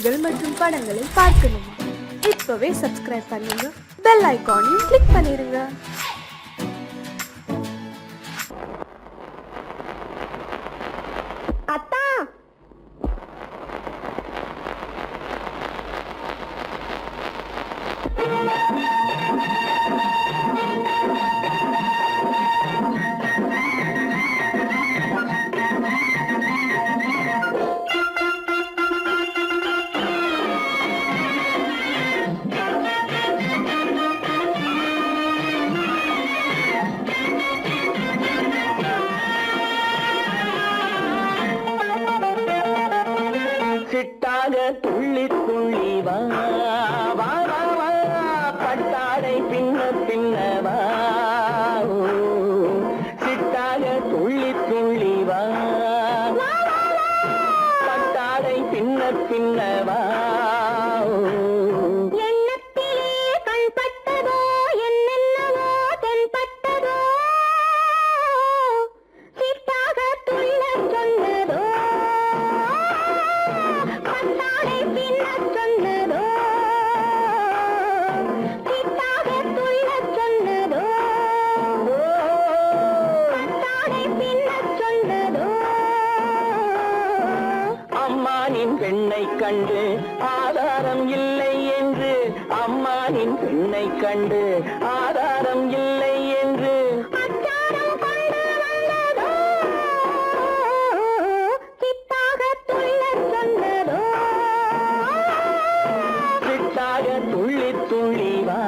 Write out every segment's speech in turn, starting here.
செய்திகள் மற்றும் படங்களை பார்க்கணுமா? இப்பவே சப்ஸ்கிரைப் பண்ணுங்க, பெல் ஐகானையும் கிளிக் பண்ணிருங்க. சிட்டாக துள்ளி துள்ளி வா வா வா வா, பட்டாடை பின்ன பின்னவா. சிட்டாக துள்ளி துள்ளி வா, பட்டாடை பின்ன பின்னவா. அம்மானின் பெண்ணை கண்டு ஆதாரம் இல்லை என்று, அம்மானின் பெண்ணை கண்டு ஆதாரம் இல்லை என்று சிட்டாக துள்ளி துள்ளி வா.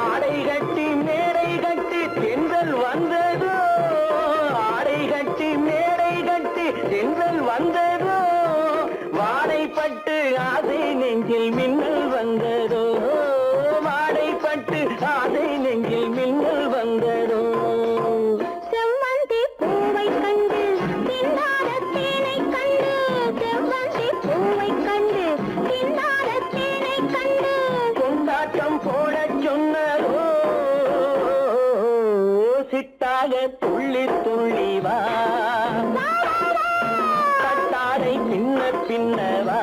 ஆடை கட்டி மேடை கட்டி தென்றல் வந்ததோ, ஆடை கட்டி மேடை கட்டி தென்றல் வந்ததோ, வாடைப்பட்டு ஆசை நெஞ்சில் மின்னல் வந்ததோ, வாடைப்பட்டு ஆசை நெஞ்சில் மின்னல் வந்ததோ. கொண்டாட்டம் போட சொன்னதோ, சிட்டாக துள்ளி துள்ளி வா, கட்டாடை பின்ன பின்னவா.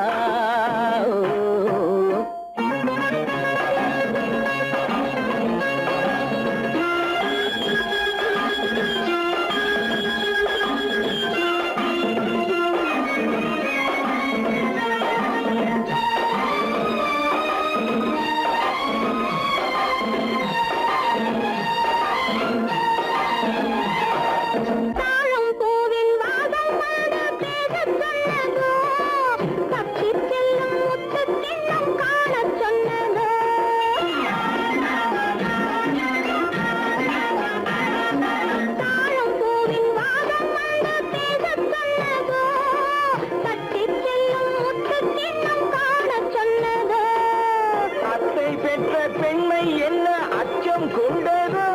பெற்ற பெண்மை என்ன அச்சம் கொண்டதோ,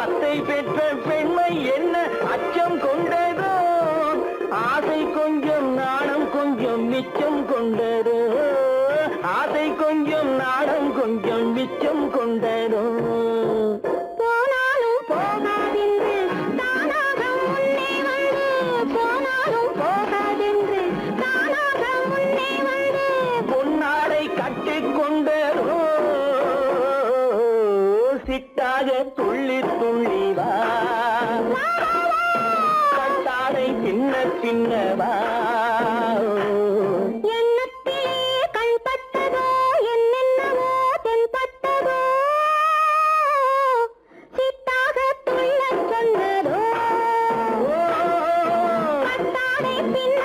அத்தை பெற்ற பெண்மை என்ன அச்சம் கொண்டதோ, ஆசை கொஞ்சம் நாணம் கொஞ்சம் மிச்சம் கொண்டதோ, ஆசை கொஞ்சம் நாணம் கொஞ்சம் மிச்சம் கொண்டதோ. போனாலும் போகாதென்று தானாக முன்னே வந்து, போனாலும் போகாதென்று தானாக முன்னே வந்து, பொன்னாடை கட்டிக்கொண்டதோ, சிட்டாக துள்ளி துள்ளி வா, கட்டாடை பின்ன பின்னவா. பின்ன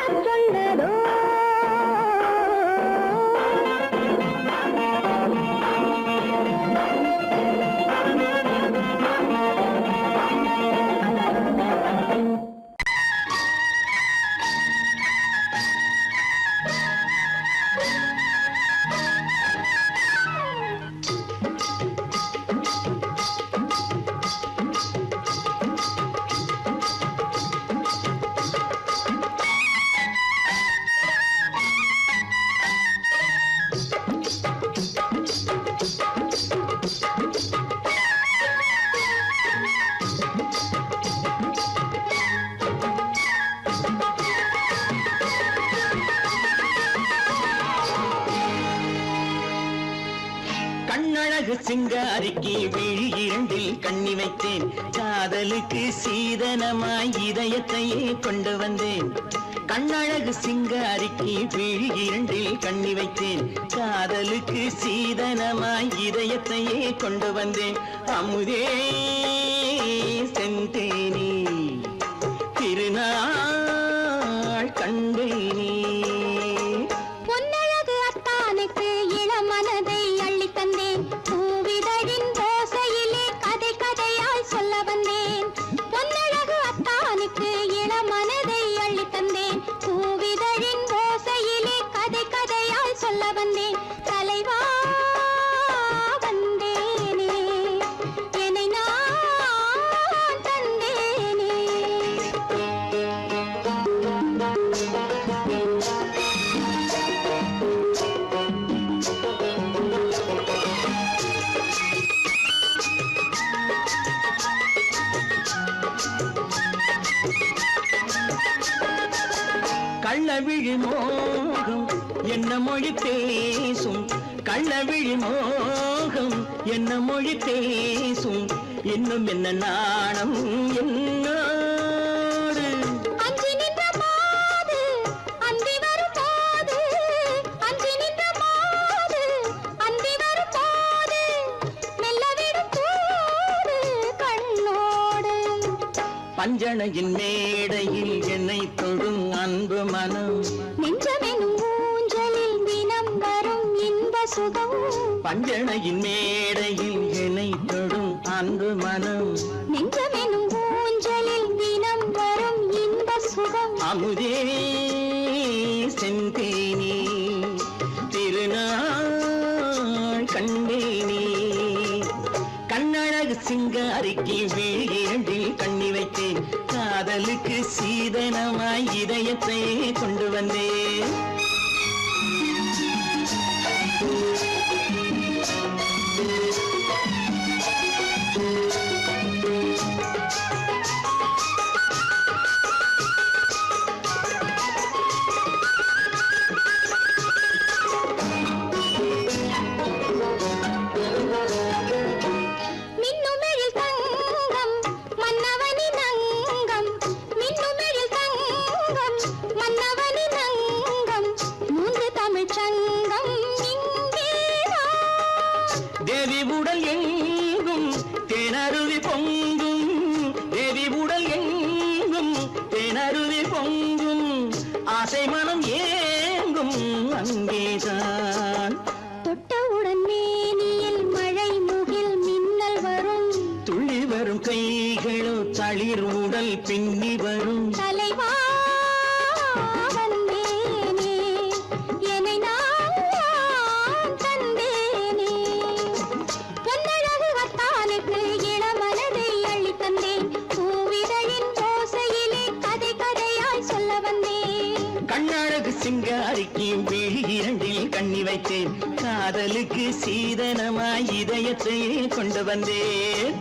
கண்ணழகு சிங்காரிக்கு விழி இரண்டில் கண்ணி வைத்தேன் காதலுக்கு சீதனமாய் இதயத்தையே கொண்டு வந்தேன் கண்ணழகு சிங்காரிக்கு விழி இரண்டில் கண்ணி வைத்தேன் காதலுக்கு சீதனமாய் இதயத்தையே கொண்டு வந்தேன் அமுதே செந்தேனே திருநாள் கண்டேனே பொன்னழகு அத்தானுக்கு இளமனதை அள்ளி தந்தேன் பூவிதழின் ஓசையிலே கதை கதையாய் சொல்ல வந்தேன் பொன்னழகு அத்தானுக்கு இளமனதை அள்ளி தந்தேன் பூவிதழின் ஓசையிலே கதை கதையாய் சொல்ல வந்தேன் தலைவா வந்தேனே என்னை நான் தந்தேனே கள்ளவிழி மோகம் என்ன மொழி பேசும் கள்ளவிழி மோகம் என்ன மொழி பேசும் இன்னும் என்ன நாணம் என்னோடு அஞ்சி நின்ற மாது அந்தி வரும் போது அஞ்சி நின்ற மாது அந்தி வரும் போது மெல்ல விடும் கூடு கண்ணோடு பஞ்சணையின் மேடையில் என்னை தொடும் அன்பு மனம் நெஞ்சமெனும் ஊஞ்சலில் தினம் வரும் இன்ப சுகம் பஞ்சணையின் மேடையில் என்னை தொடும் அன்பு மனம் நெஞ்சமெனும் ஊஞ்சலில் தினம் வரும் இன்ப சுகம் அமுதே செந்தேனே திருநாள் கண்டேனே கண்ணழகு சிங்காரிக்கு விழியில் கண்ணி வைத்தேன் காதலுக்கு சீதனமாய் இதயத்தை கொண்டு வந்தேன் மின்னுமெழில் தங்கம் மன்னவனின் அங்கம் மின்னுமெழில் தங்கம் மன்னவனின் அங்கம் மூன்று தமிழ்ச் சங்கம் இங்கேதான் தேவி உடல் எங்கும் தேனருவி பொங்கும் தேவி உடல் எங்கும் தேனருவி பொங்கும் ஆசை மனம் ஏங்கும் அங்கேதான் தொட்டவுடன் மேனியில் மழை முகில் மின்னல் வரும் துள்ளி வரும் கைகளோ தளிர் உடல் பின்னி வரும் தலைவா வந்தேனே என்னை நான் தந்தேனே பொன்னழகு அத்தானுக்கு இளமனதை அள்ளி தந்தேன் பூவிதழின் ஓசையிலே கதை கதையாய் சொல்ல வந்தேன் கண்ணழகு சிங்காரிக்கு விழி இரண்டில் கண்ணி வைத்தேன் காதலுக்கு சீதனமாய் இதயத்தையே கொண்டு வந்தேன்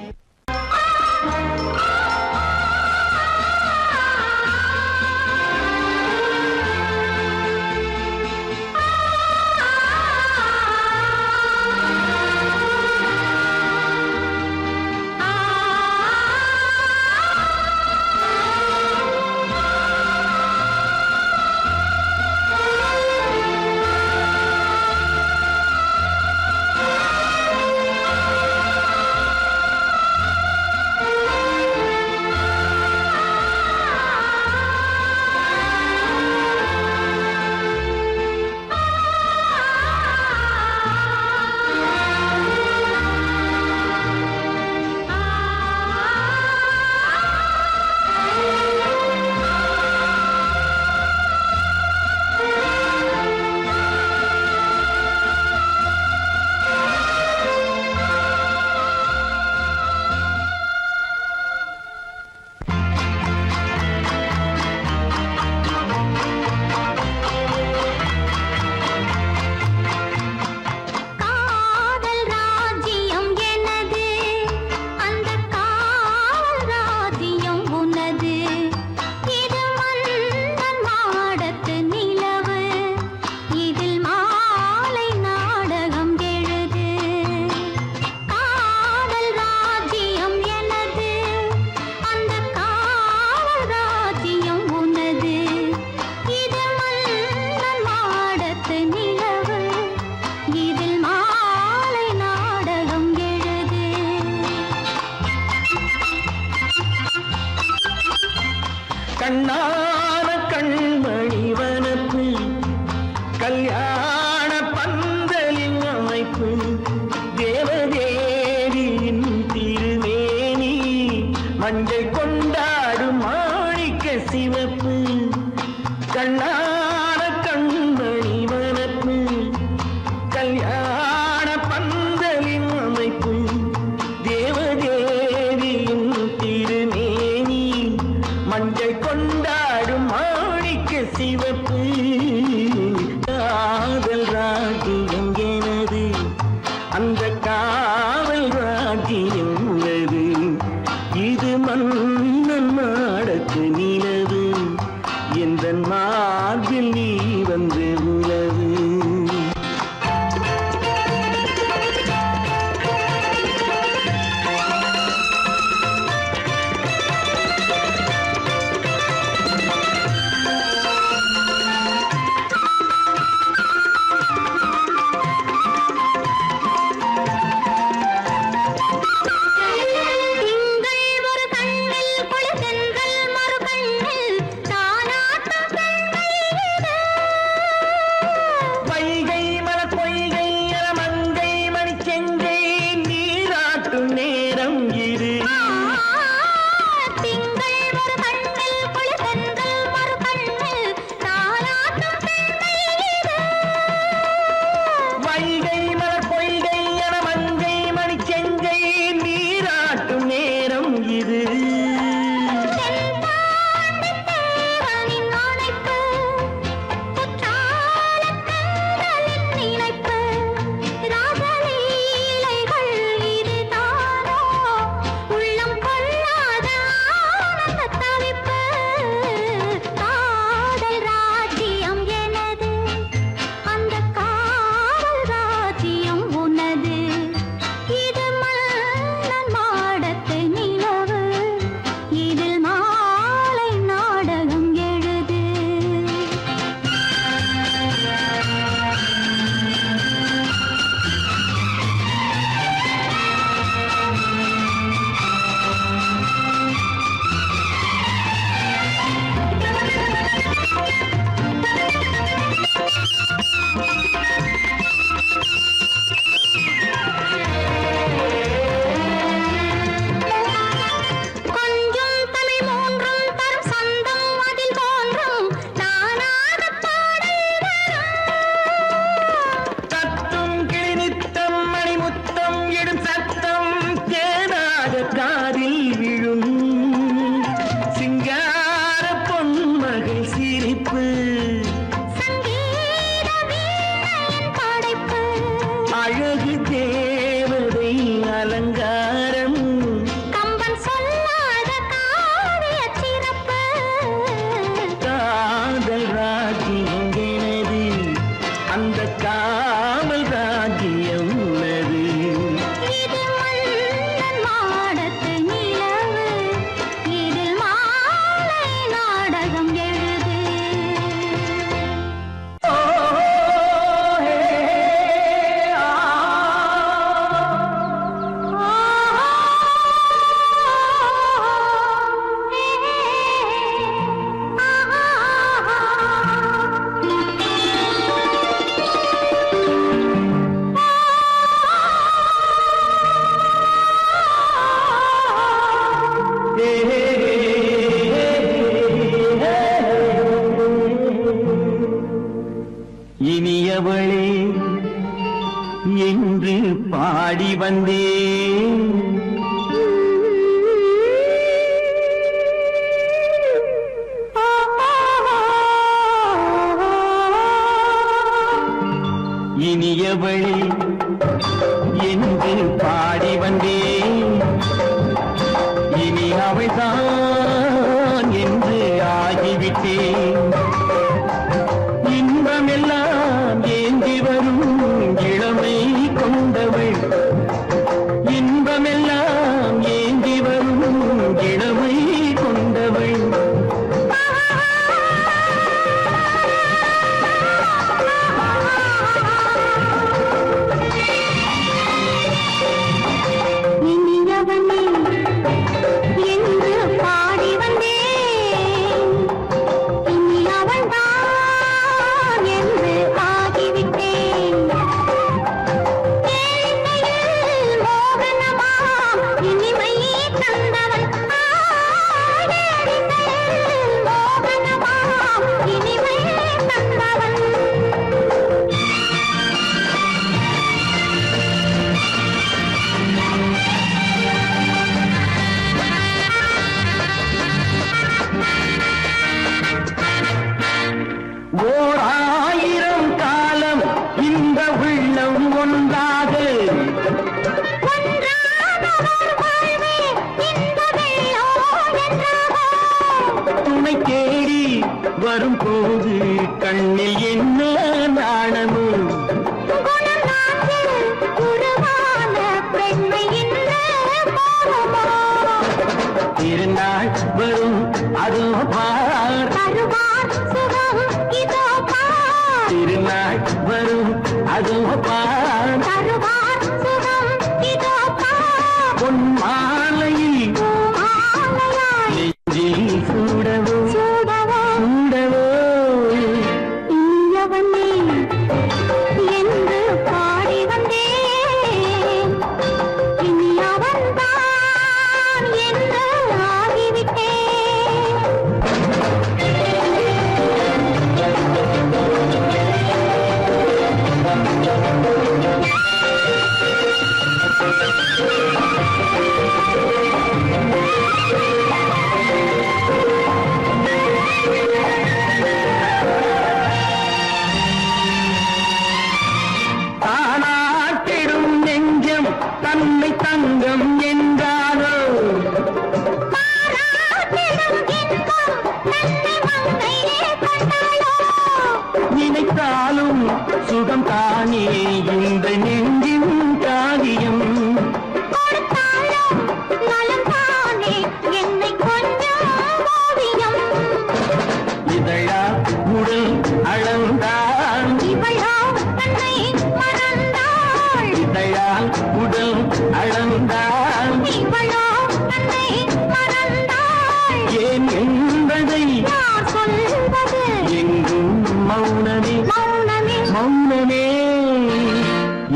கண்ணான கண்மணி வனப்பு கல்யாண பந்தலின் அமைப்பு தேவதேவியின் திருமேனி மஞ்சள் கொண்டாடும் மாணிக்க சிவப்பு காதல் ராஜ்யம் எனது அந்த காவல் ராஜ்யம் உள்ளது இது மன்னன் நாடத்து நிலவு எந்த மார்பில் நீ வந்து உலவு இனியவளே என்று பாடி வந்தேன். இனியவளே என்று பாடி வந்தேன். இனி அவள்தான் என்று ஆகிவிட்டேன். இன்பமெல்லாம் ஏந்தி வரும் இளமை கொண்டவள். இன்பமெல்லாம் ஏந்தி வரும் இளமை கொண்டவள். ஓராயிரம் காலம் இந்த உள்ளம் ஒன்றாக துணை தேடி வரும்போது கண்ணில் என்ன நாணமும் திருநாள் வரும் அதோ பார் திருநாள் வரும் அதோ பார் பொன் மாலையில் நெஞ்சில் சூடவோ சூடவோ என்று பாடி வந்தேன் இனி அவன்தான் என்று ஆகிவிட்டேன் தானாட்டிடும் நெஞ்சம் தன்னை தங்கம் என்றாரோ நினைத்தாலும் சுகம் தானே இந்த நெஞ்சின் காரியம் இதழா உடல் அளந்தான் இதழால் உடல் அளந்தான் ஏன் என்பதை எங்கும் மௌனமே மௌனமே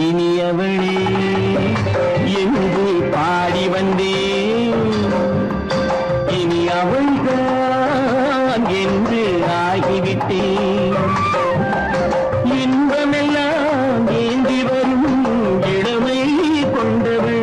இனியவளே என்று பாடி வந்தேன் இனி அவள்தான் என்று ஆகிவிட்டேன் இன்பமெல்லாம் ஏந்தி வரும் இளமை கொண்டவள்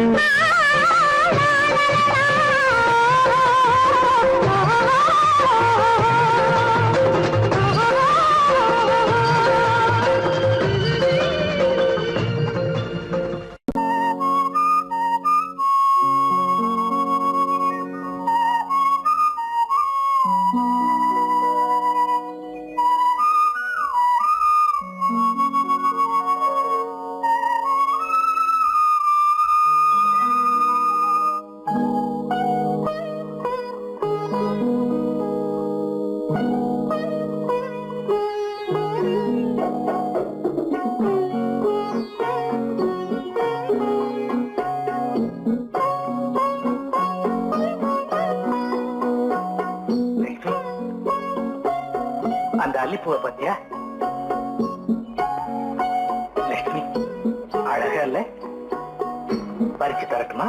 அந்த அல்லிப்பூவை பத்தியா லட்சுமி அழகா இல்ல பறிச்சு தரட்டுமா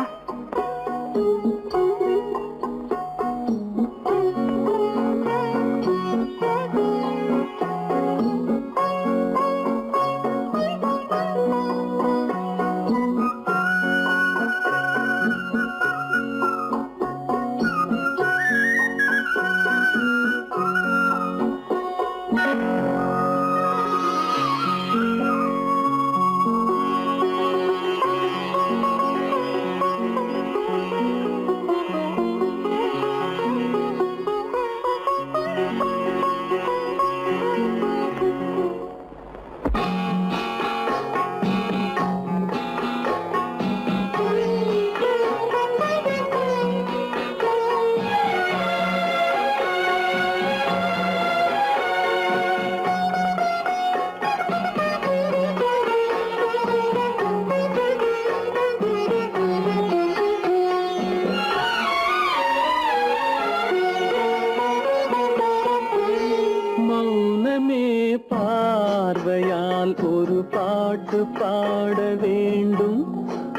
பார்வையால் ஒரு பாட்டு பாட வேண்டும்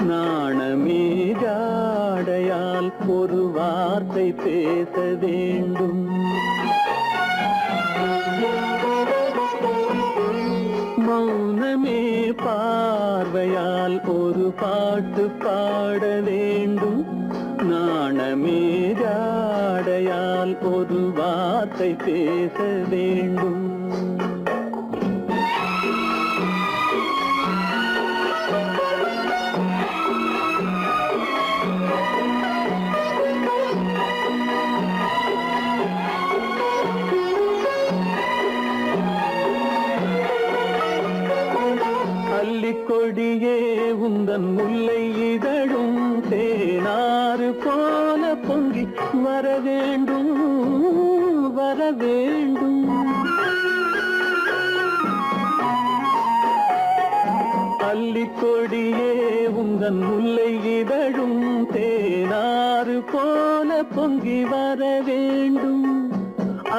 நாணமே ஜாடையால் ஒரு வார்த்தை பேச வேண்டும் மௌனமே பார்வையால் ஒரு பாட்டு பாட வேண்டும் நாணமே ஜாடையால் ஒரு வார்த்தை பேச வேண்டும் அல்லிக்கொடியே உந்தன் முல்லை இதழும் தேனாறு போல பொங்கி வர வேண்டும் வர வேண்டும். அல்லிக்கொடியே உந்தன் முல்லை இதழும் தேனாறு போல பொங்கி வர வேண்டும்.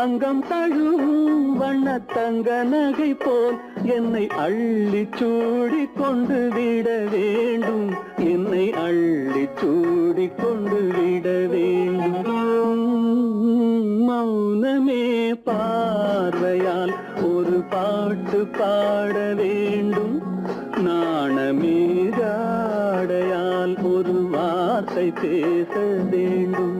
அங்கம் தழுவும் வண்ணத்தங்க நகை போல் என்னை அள்ளி சூடி கொண்டு விட வேண்டும். என்னை அள்ளி சூடி கொண்டு விட வேண்டும். மௌனமே பார்வையால் ஒரு பாட்டு பாட வேண்டும். நாணமே ஜாடையால் ஒரு வார்த்தை பேச வேண்டும்.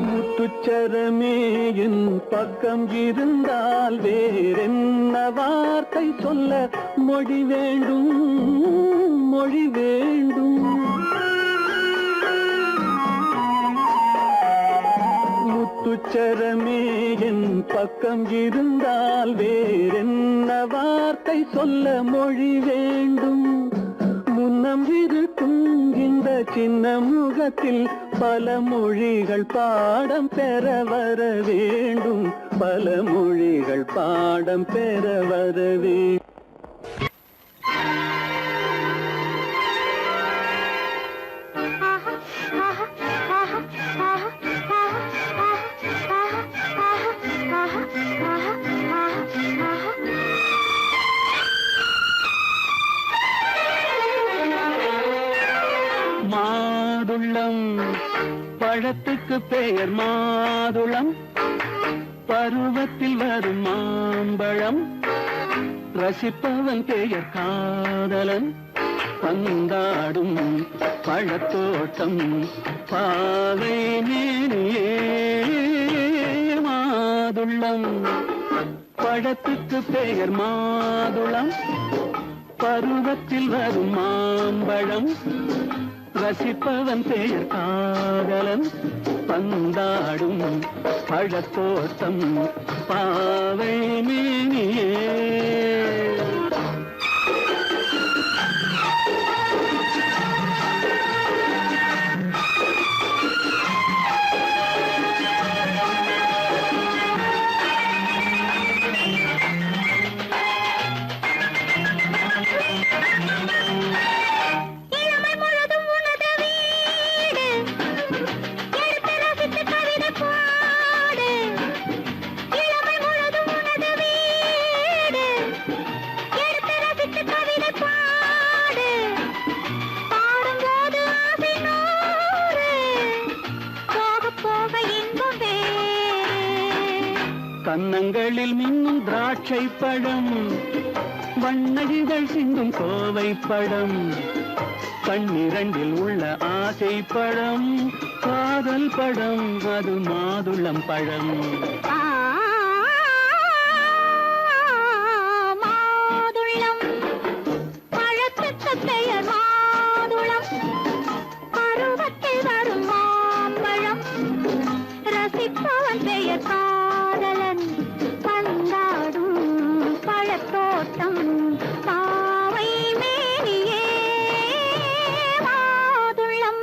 முத்துச்சரமே என் பக்கம் இருந்தால் வேறென்ன வார்த்தை சொல்ல மொழி வேண்டும் மொழி வேண்டும். முத்துச்சரமே என் பக்கம் இருந்தால் வேறென்ன வார்த்தை சொல்ல மொழி வேண்டும். முன்னம் இருக்கும் இந்த சின்ன முகத்தில் பல மொழிகள் பாடம் பெற வர வேண்டும். பல மொழிகள் பாடம் பெற வர வேண்டும். மாதுளம் பழத்துக்கு பெயர் மாதுளம். பருவத்தில் வரும் மாம்பழம். ரசிப்பவன் பெயர் காதலன். பந்தாடும் பழத்தோட்டம் பாவை மேனியே. மாதுளம் பழத்துக்கு பெயர் மாதுளம். பருவத்தில் வரும் மாம்பழம். ரசிப்பவன் பெயர் காதலன். பந்தாடும் பழத்தோட்டம் பாவை மேனியே. கன்னங்களில் மின்னும் திராட்சை பழம். வண்ணகிகள் சிந்தும் கோவை பழம். கண்ணிரண்டில் உள்ள ஆசை பழம். காதல் பழம் அது மாதுளம் பழம். மாதுளம் பழத்துக்கு பெயர் மாதுளம். பருவத்தில் வரும் மாம்பழம். ரசிப்பவன் பெயர் காதலன். பந்தாடும் பழத்தோட்டம் பாவை மேனியே. மாதுளம்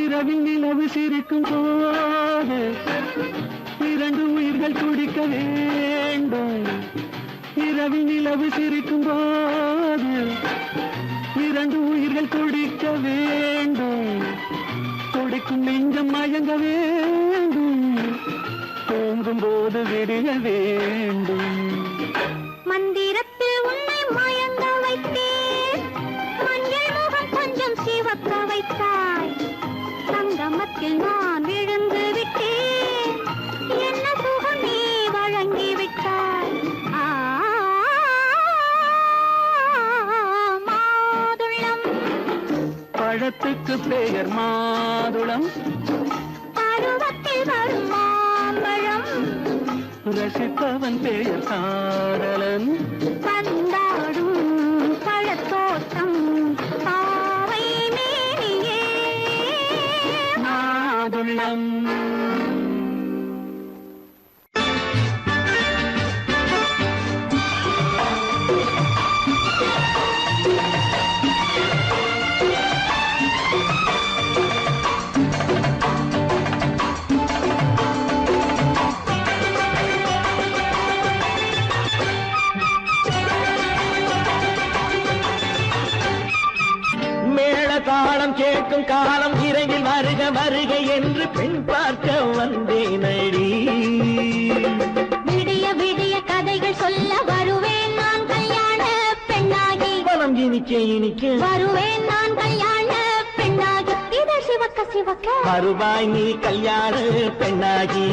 இரவில் நிலவு சிரிக்கும் போது இரண்டு உயிர்கள் துடிக்க வேண்டும். இரவில் நிலவு சிரிக்கும் போது இரண்டு உயிர்கள் துடிக்க வேண்டும். துடிக்கும் நெஞ்சம் மயங்க வேண்டும். தூங்கும் போது விடிய வேண்டும். மந்திரத்தில் உன்னை மயங்க வைத்தேன். மஞ்சள் முகம் கொஞ்சம் சிவக்க வைத்தாய். சங்கமத்தில் நான் விழுந்து விட்டேன். என்ன சுகம் நீ வழங்கி விட்டாய். அதற்கு பெயர் மாதுளம். பருவத்தில் வரும் மாம்பழம் ரசிப்பவன் பெயர் காதலன். பந்தாடும் பழத்தோட்டம் பாவை மேனியே மாதுளம். தாளம் கேட்கும் காலம் விரைவில் வருக வருக என்று பெண் பார்க்க வந்தேனடி. விடிய விடிய கதைகள் சொல்ல வருவேன் நான் கல்யாண பெண்ணாகி. மனம் இனிக்க இனிக்க வருவேன் நான் கல்யாண பெண்ணாகி. இது சிவக்க சிவக்க வருவாய் நீ கல்யாண பெண்ணாகி.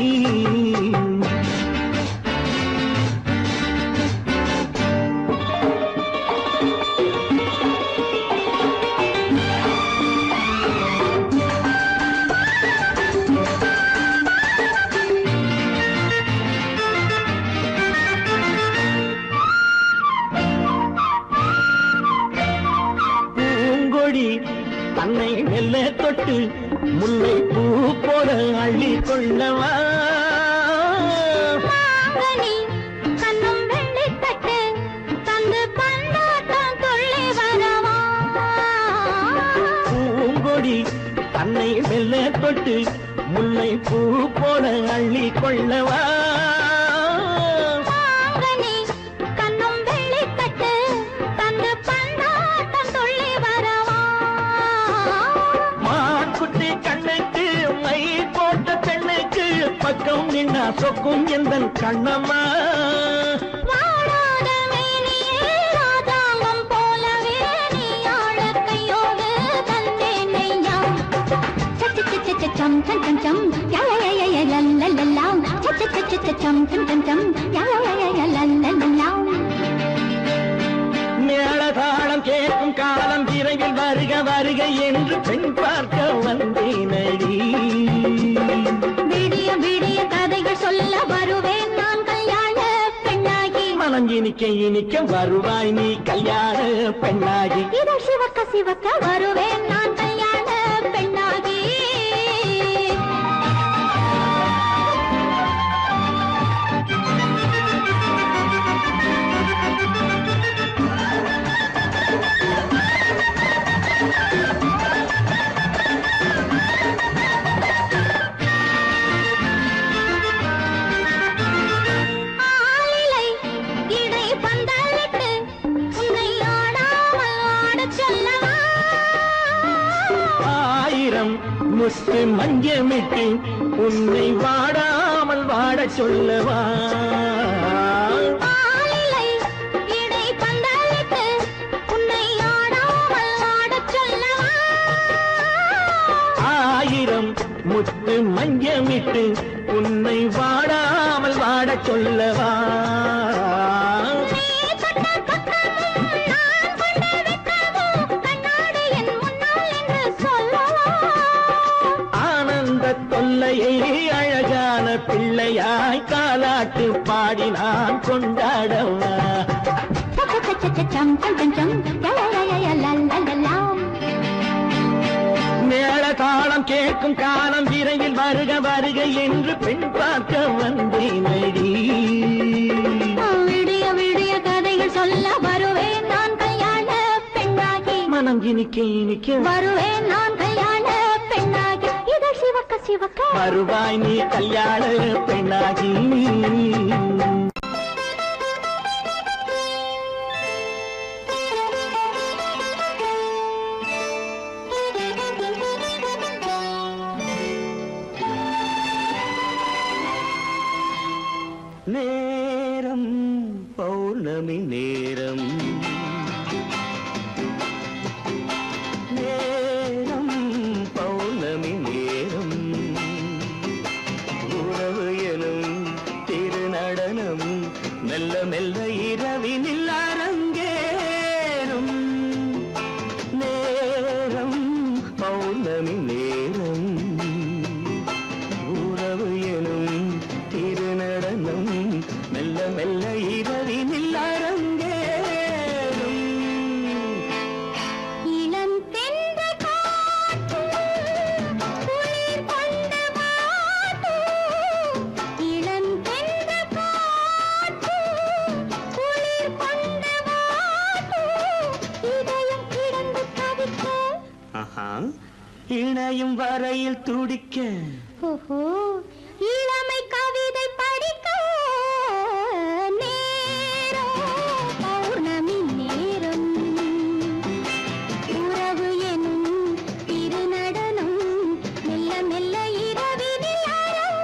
தன்னை மெல்ல தொட்டு முல்லை பூ போல அள்ளி கொள்ளவா. கண்ணும் வெள்ளி தட்டு தந்து பந்தாட்டம் துள்ளி வரவா. பூங்கொடி தன்னை மெல்ல தொட்டு முல்லை பூ போல அள்ளி கொள்ளவா. பக்கம் நின்னா சொக்கும் எந்தன் கண்ணம்மா. வாழாத மேனியே ராதாங்கம் போலவே நீ ஆழ கையோடு தந்தேன் நெய்யாம். சச்ச சச்ச சம் சம் சம் சம் யய லல்லல்லாம். சச்ச சச்ச சம் சம் சம் சம் யய லல்லல்லாம். மேளதாளம் கேட்கும் காலம் விரைவில் வருக வருக என்று பெண் பார்க்க வந்தேனடி. விடிய விடிய கதைகள் சொல்ல வருவேன் நான் கல்யாண பெண்ணாகி. மனம் இனிக்க இனிக்க வருவாய் நீ கல்யாண பெண்ணாகி. இது சிவக்க சிவக்க வருவேன் நான் கல்யாண பெண்ணாகி. முத்து மஞ்சமிட்டு உன்னை வாடாமல் வாடச் சொல்லவா. ஆயிரம் முத்து மஞ்சமிட்டு உன்னை வாடாமல் வாடச் சொல்லவா. தொல்லையை அழகான பிள்ளையாய் காலாட்டு பாடி நான் கொண்டாடவா. மேள தாளம் கேட்கும் காலம் விரைவில் வருக வருக என்று பெண் பார்க்க வந்தேனடி. விடிய விடிய கதைகள் சொல்ல வருவேன் நான் கல்யாண பெண்ணாகி. மனம் இனிக்க இனிக்க வருவேன் நான் கல்யாண பெண்ணாகி. இது சிவக்க சிவக்க வருவாய் நீ கல்யாண பெண்ணாகி. நேரம் பௌர்ணமி நேரம், நேரம் பௌர்ணமி நேரம், உறவு எனும் திருநடனம் மெல்ல மெல்ல இரவினில் அரங்கேறும். நேரம் பௌர்ணமி நனையும் வரையில் துடிக்க ஓஹோ இளமை கவிதை படிக்க நேரம் பௌர்ணமி நேரம் உறவு எனும் திருநடனம் மெல்ல மெல்ல இரவினில் அரங்கேறும்.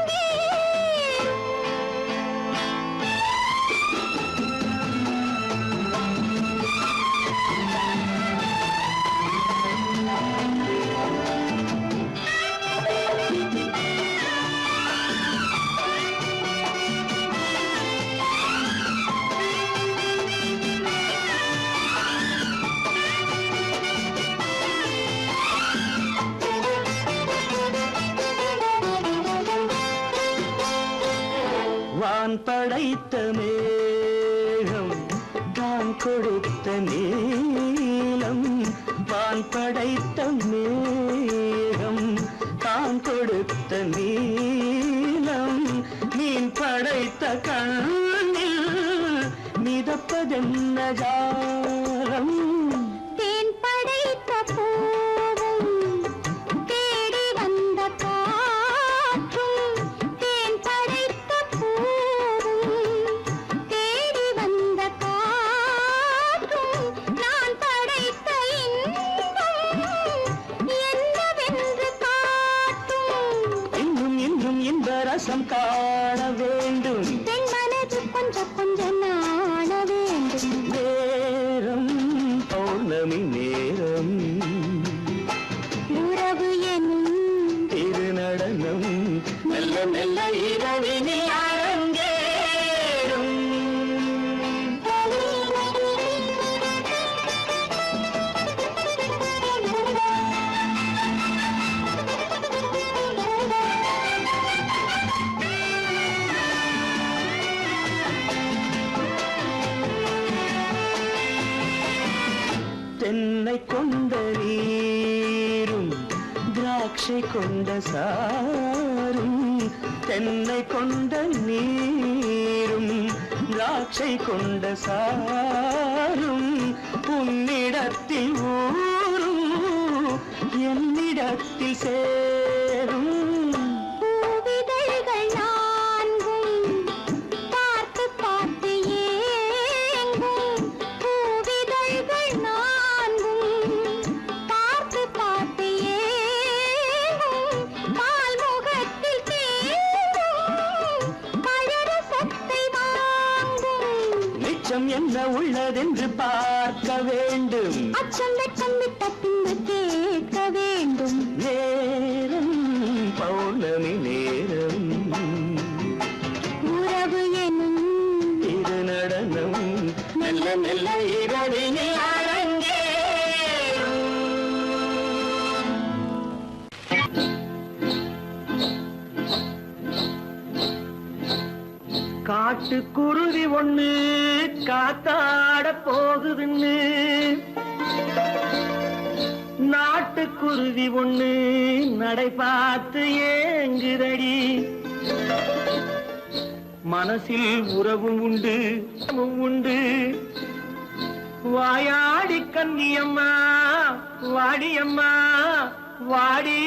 வான் படைத்த மேகம் தான் கொடுத்த நீலம் வான் படைத்த மேகம் தான் கொடுத்த நீலம் மீன் படைத்த கண்ணில் மிதப்பதென்ன ஜாலம் தேன் படைத்த பூவும் தேடி வந்த காற்றும் தேன் படைத்த பூவும் தேடி வந்த காற்றும் நான் படைத்த இன்பம் என்னவென்று காட்டும். இன்னும் இன்னும் இந்த ரசம் காண வேண்டும் பெண் மனது கொஞ்சம் கொஞ்சம் நாண வேண்டும். நேரம் பௌர்ணமி நேரம் உறவு எனும் திருநடனம் மெல்ல மெல்ல இரவினில் அரங்கேறும். தென்னை கொண்ட நீரும் திராட்சை கொண்ட சாரும் தென்னை கொண்ட நீரும் திராட்சை கொண்ட சாரும் உன்னிடத்தில் ஊரும் என்னிடத்தில் சேரும் பூவிதழ்கள் நான்கும் பார்த்து பார்த்து ஏங்கும். பூவிதழ்கள் நான்கும் பார்த்து பார்த்து ஏங்கும். பால்முகத்தில் தேங்கும் பழரசத்தை வாங்கும். நிச்சம் என்ன உள்ளதென்று பார்க்க வேண்டும் அச்சம் வெச்சம் விட்ட பின்பு கேட்க வேண்டும். நேரம் பௌர்ணமி நேரம் உறவு எனும் திருநடனம் மெல்ல மெல்ல இரவினில் அரங்கேறும். காட்டுக்குருவி ஒண்ணு காத்தாட போகுதுன்னு நாட்டுக்குருவி ஒண்ணு நடை பார்த்து ஏங்குதடி மனசில் உறவும் உண்டு உண்டு வாயாடி கன்னியம்மா வாடியம்மா வாடி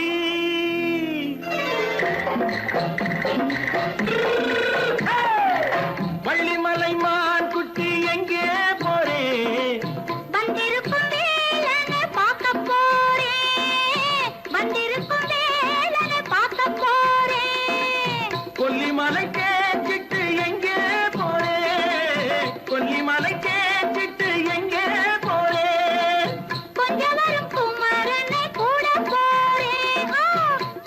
வள்ளிமலை மான் குட்டி எங்கே போறே வந்திருக்கும் வேலனை பார்க்க போறேன். வந்திருக்கும் வேலனை பார்க்க போறேன். கொல்லிமலை கேச்சிட்டு எங்கே போறே கொல்லிமலை கேச்சிட்டு எங்கே போறே கொஞ்சம் வரும் குமரனை கூட போறேன்.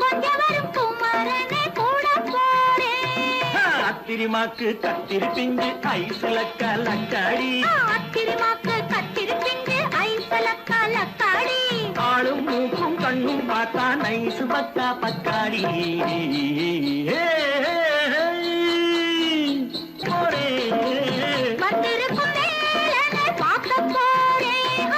கொஞ்சம் வரும் குமரனை கூட போறேன். அத்திரிமாக்கு கத்திருப்பிஞ்சு ஐசல கலக்காடி அத்திரிமாக்கு கத்திருப்பிங்கு ஐசலக்கா லக்காடி. ஆளும் மூக்கும் கண்ணும் பார்த்தா நைசு பக்கா பக்காடி போறே வந்திருக்கும் வேலனை பார்க்க போறேன்.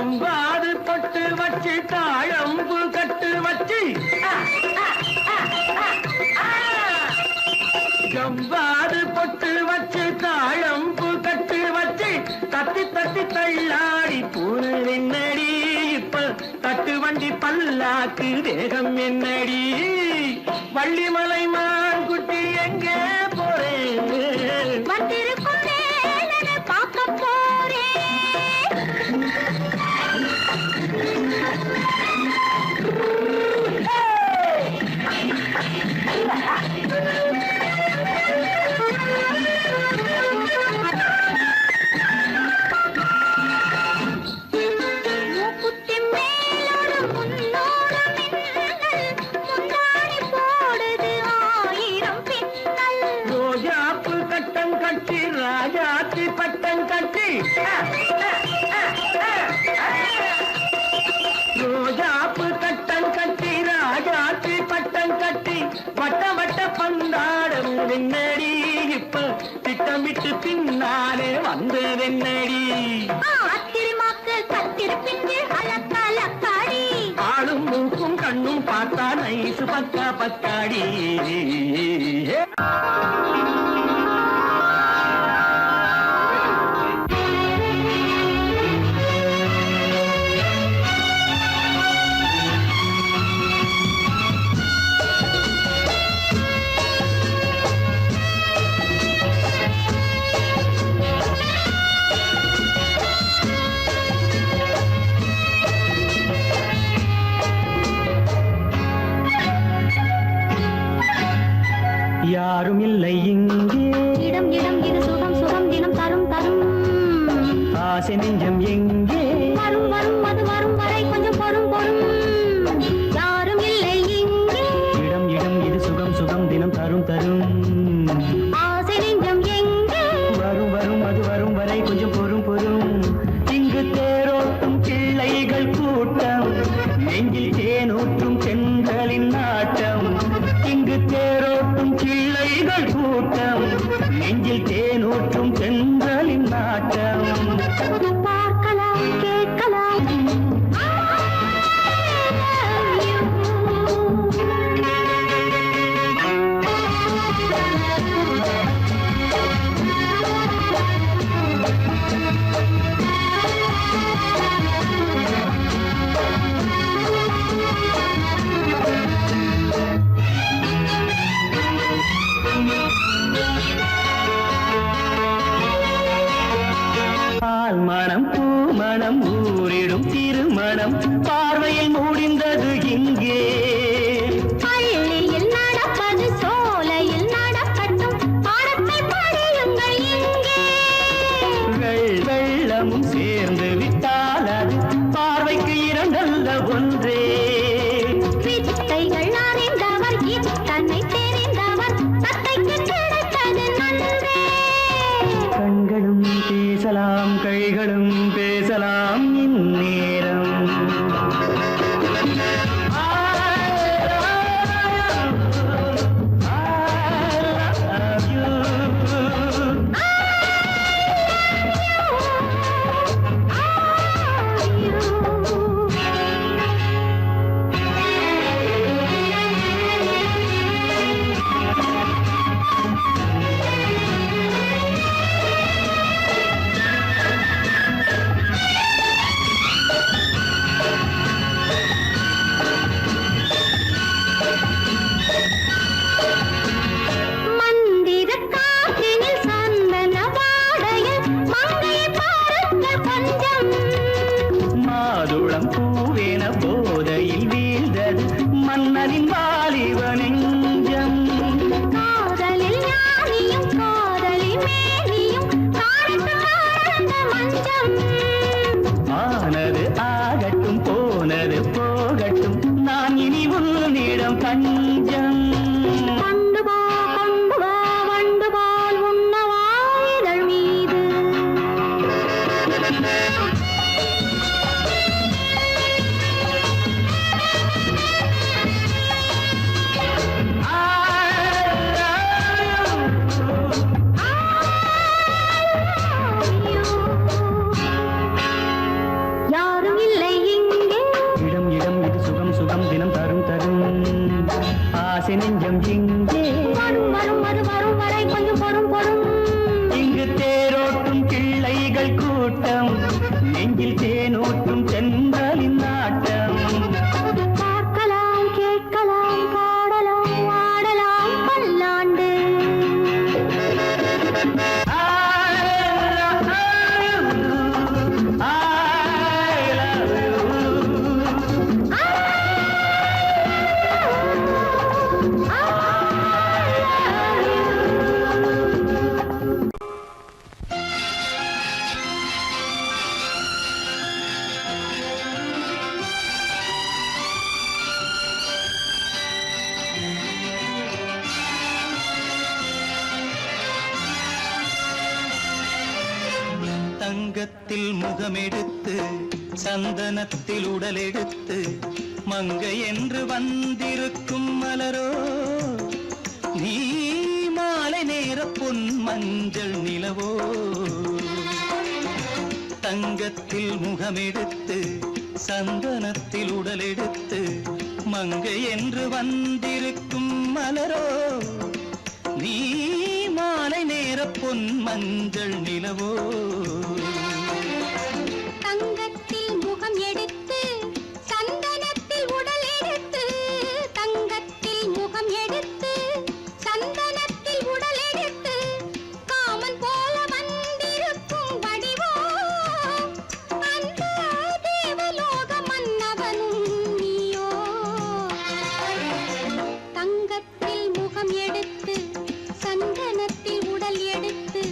ஜம்பாது பொட்டு வச்சு தாழம்பு கட்டு வச்சு ஜம்பாது பொட்டு வச்சு தாழம்பு கட்டு வச்சு தட்டி தட்டி தள்ளாடி பூரு என்னடி இப்ப தட்டு வண்டி பல்லாக்கு வேகம் என்னடி வள்ளிமலை மான் குட்டி எங்கே போறேன் வந்திருக்கும் வேலனை பார்க்க போறேன். மூக்குத்தி மேலோடு முன்னோடு மின்னல், முந்தாணி போடுது 1000 பின்னல். ரோஜாப்பு கட்டம் கட்டி ராஜாத்தி பட்டம் கட்டி ரோஜாப்பு கட்டம் கட்டி ராஜாத்தி பட்டம் கட்டி வட்ட வட்ட பந்தாடம் வெண்ணடி இப்ப திட்டமிட்டு பின்னாலே வந்ததென்னடி ஆத்திரமாக்கு கத்திருப்பின்று அலக்காடி ஆளும் மூக்கும் கண்ணும் பார்த்தா நைசு பக்கா பக்காடி யாரும் இல்லை இங்கே இடம் இடம் இது சுகம் சுகம் தினம் தரும் தரும் ஆசை நெஞ்சம் எங்கே வரும் வரும் அது வரும் வரை கொஞ்சம் பொறும் பொறும் யாரும் இல்லை இங்கே இடம் இடம் இது சுகம் சுகம் தினம் தரும் தரும் ஆசை நெஞ்சம் எங்கே வரும் வரும் அது வரும் வரை கொஞ்சம் பொறும் பொறும் இங்கு தேரோட்டும் பிள்ளைகள் கூட்டம் நெஞ்சில் தேனூற்றும் பெண்களின் நாட்டம் இங்கு தேரோட்டும் பிள்ளைகள் கூட்டம் நெஞ்சில் தேனூற்றும் பெண்களின் நாட்டம் பார்க்கலாம் கேட்கலாம் பால் மணம் பூ மணம் ஊரிடும் திருமணம் பார்வையில் முடிந்தது இங்கே பள்ளியில் நடப்பது சோலையில் நடக்கட்டும் பாடத்தை படியுங்கள் இங்கே வெள்ளமும் சேர்ந்து விட்டால் அது பார்வைக்கு இரண்டல்ல ஒன்றே வித்தைகள் அறிந்தவர் இத்தனை தெரிந்தவர் தத்தைக்கு கிடைத்தது நன்றே கண்களும் பேசலாம் கைகளும் பேசலாம் இந்நேரம் மந்திர காற்றினில் சந்தன வாடையில் மங்கையை பாருங்கள் கொஞ்சம் மாதுளம் பூவேன போதையில் வீழ்ந்தது மன்னனின் வாலிப நெஞ்சம் காதலில் ஞானியும் காதலி மேனியும் காணட்டும் ஆனந்த மஞ்சம் ஆனது ஆகட்டும் போனது போகட்டும் நான் இனி உன்னிடம் பஞ்சம் கொண்டு வா வண்டு போல் உண்ணவா இதழ் மீது ஆசை நெஞ்சம் இங்கே வரும் வரும் வரும் வரும் வரை கொஞ்சம் பொறும் பொறும். இங்கு தேரோட்டும் பிள்ளைகள் கூட்டம், நெஞ்சில் தேனூட்டும் சென்றலின் நாட்டம். பார்க்கலாம் கேட்கலாம் பாடலாம் ஆடலாம் பல்லாண்டு. தங்கத்தில் முகமெடுத்து சந்தனத்தில் உடலெடுத்து மங்கை என்று வந்திருக்கும் மலரோ, நீ மாலை நேர பொன் மஞ்சள் நிலவோ. தங்கத்தில் முகமெடுத்து சந்தனத்தில் உடலெடுத்து மங்கை என்று வந்திருக்கும் மலரோ, நீ மாலை நேர பொன் மஞ்சள் நிலவோ. தங்கத்தில் முகம் எடுத்து சந்தனத்தில் உடல் எடுத்து, தங்கத்தில் முகம் எடுத்து சந்தனத்தில் உடல் எடுத்து, காமன் போல வந்திருக்கும் வடிவோ, அந்த தேவலோக மன்னவனும் நீயோ. தங்கத்தில் முகம் எடுத்து சந்தனத்தில் உடல் எடுத்து,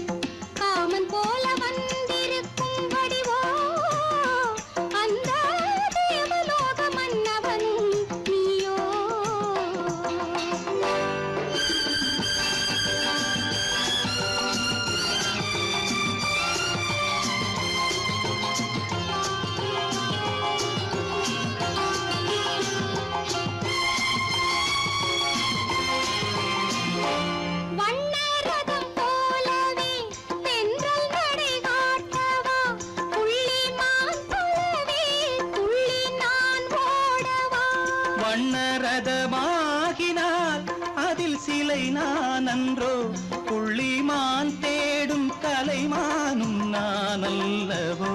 காமன் போல வந்திருக்கும் வடிவோ, அந்த தேவலோக மன்னவனும் நீயோ. வண்ணரதம் போலவே தென்றல் நடை காட்டவா, புள்ளிமான் போலவே துள்ளி நான் ஓடவா. வண்ணரதமாகினால் அதில் சிலை நான் அன்றோ, புள்ளிமான் தேடும் கலைமானும் நான் அல்லவோ.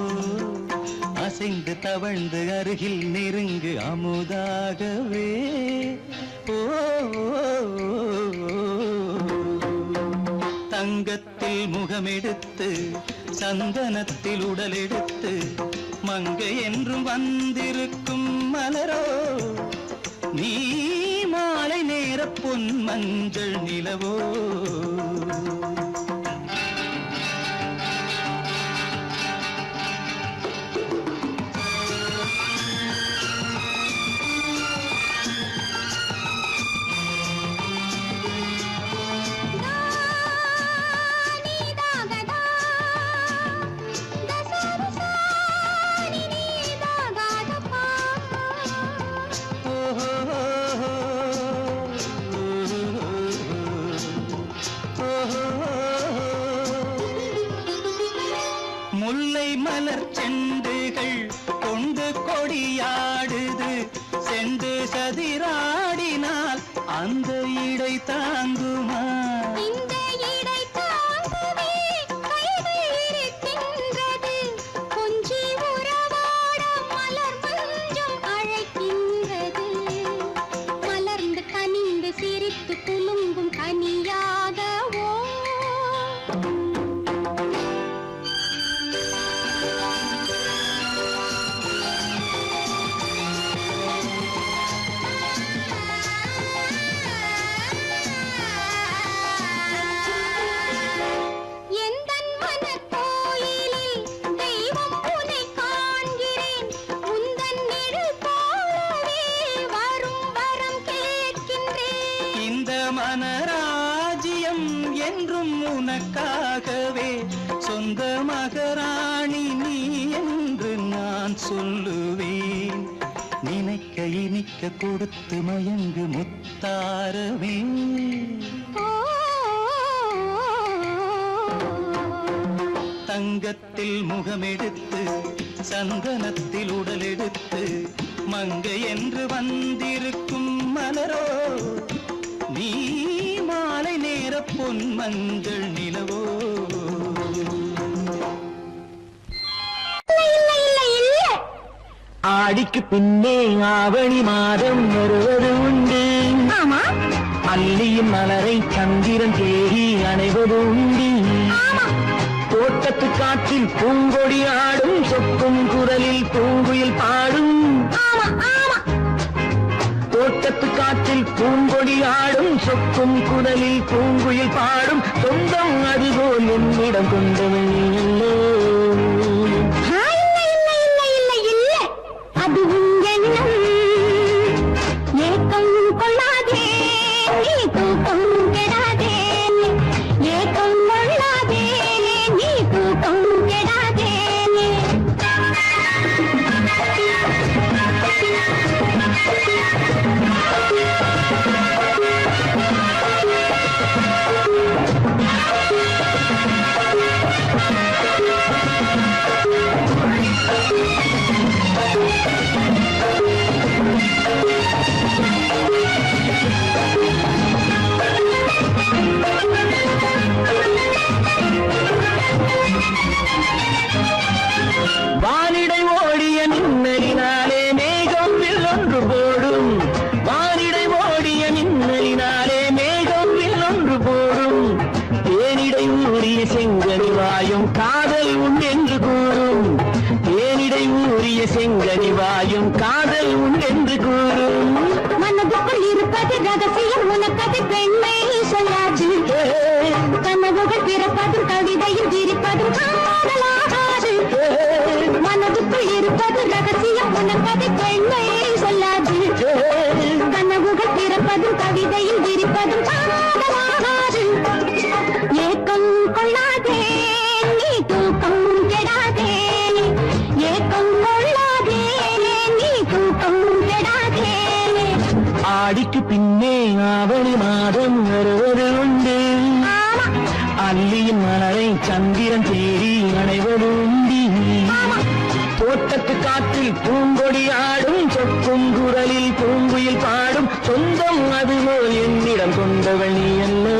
அசைந்து தவழ்ந்து அருகில் நெருங்கு அமுதாகவே. ஓ, தங்கத்தில் முகமெடுத்து சந்தனத்தில் உடலெடுத்து மங்கை என்றும் வந்திருக்கும் மலரோ, நீ மாலை நேர பொன் மஞ்சள் நிலவோ. முல்லை மலர் செண்டுகள் கொண்டு கொடியாடுது, செண்டு சதிராடினால் அந்த இடை தாங்குமா. இந்த இடை தாங்குவே கைகள் இருக்கின்றது, கொஞ்சி உறவாட மலர் மஞ்சம் அழைக்கின்றது. மலர்ந்து கனிந்து சிரித்து குலுங்கும் கனியாகவோ. எந்தன் மனக்கோயிலில் தெய்வம் உன்னை காண்கிறேன், உந்தன் நிழல் போலவே வரும் வரம் கேட்கின்றேன். இந்த மனராஜ்யம் என்றும் உனக்காகவே, சொந்த மகராணி நீ என்று நான் சொல்லுவேன். நினைக்க இனிக்க கொடுத்து மயங்கு முத்தாரவே. தங்கத்தில் முகமெடுத்து சந்தனத்தில் உடலெடுத்து மங்கை என்று வந்திருக்கும் மலரோ, நீ மாலை நேர பொன் மஞ்சள் நிலவோ ஆடிக்கு பின்னே ஆவணி மாதம் வருவது உண்டு. அல்லியின் மலரை சந்திரன் தேடி அணைவது உண்டு. தோட்டத்து காற்றில் பூங்கொடி ஆடும் சொக்கும் குரலில் பூங்குயில் பாடும். தோட்டத்து காற்றில் பூங்கொடி ஆடும் சொக்கும் குரலில் பூங்குயில் பாடும். சொந்தம் அதுபோல் என்னிடம் கொண்டவன் அல்லோ. வானிடை ஓடிய மின்னலினாலே மேகம் வில்லொன்று போடும். வானிடை ஓடிய மின்னலினாலே மேகம் வில்லொன்று போடும். தேனிடை ஊறிய செங்கனி வாயும் காதல் உண்டென்று கூறும். தேனிடை ஊறிய செங்கனி வாயும் காதல் உண்டென்று கூறும். மனதுக்குள் இருப்பது ரகசியம் உனக்கது பெண்மை சொல்லாது. கனவுகள் பிறப்பதும் கவிதையில் விரிப்பதும் காதலாகாது. மனதுக்குள் இருப்பது ரகசியம் உனக்கது பெண்மை சொல்லாது. கனவுகள் பிறப்பதும் கவிதையில் விரிப்பதும் காதலாகாது. ஏக்கம் கொள்ளாதே நீ தூக்கம் கெடாதே. ஏக்கம் கொள்ளாதே நீ தூக்கம் கெடாதே. ஆடிக்கு பின்னே ஆவணி மாதம் வருவது உண்டு. அல்லியின் மலரை சந்திரன் தேடி அணைவது உண்டு. தோட்டத்து காற்றில் பூங்கொடி ஆடும் சொக்கும் குரலில் பூங்குயில் பாடும். சொந்தம் அதுபோல் என்னிடம் கொண்டவள் நீ அல்லோ.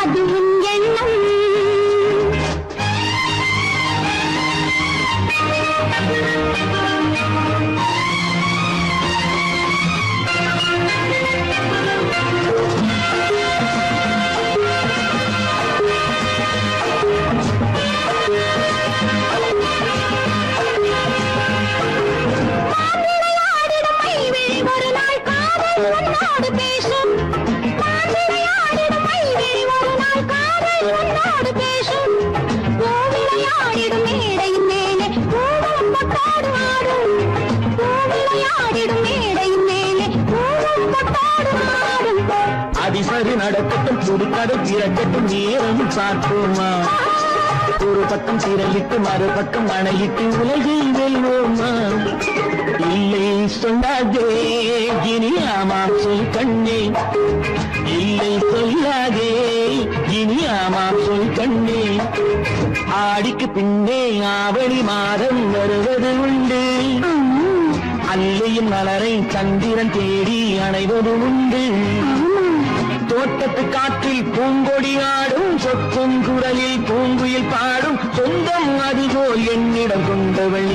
அது உன் எண்ணம். ஒரு நாள் காதல் உன்னோடு பேசும். விளையாடிடும் ஒரு நாள் காதல் உன்னோடு பேசும். விளையாடிடும் மேடையின் மேலே பூவும் பொட்டாடு ஆடும். விளையாடிடும் மேடையின் மேலே பூவும் பொட்டாடு ஆடும். அதிசரி நடக்கட்டும் சுடுக்கடை திறக்கட்டும் நேரம் பார்ப்போமா. ஒரு பக்கம் திரளிட்டு மறுபக்கம் அணையிட்டு உலகை வெல்வோமா. இல்லை சொல்லாதே இனி ஆமாம் சொல் கண்ணே. இல்லை சொல்லாதே இனி ஆமாம் சொல் கண்ணே. ஆடிக்கு பின்னே ஆவணி மாதம் வருவது உண்டு. அல்லியின் மலரை சந்திரன் தேடி அணைவது உண்டு. தோட்டத்து காற்றில் பூங்கொடி ஆடும் சொக்கும் குரலில் பூங்குயில் பாடும். சொந்தம் அதுபோல் என்னிடம் கொண்டவள்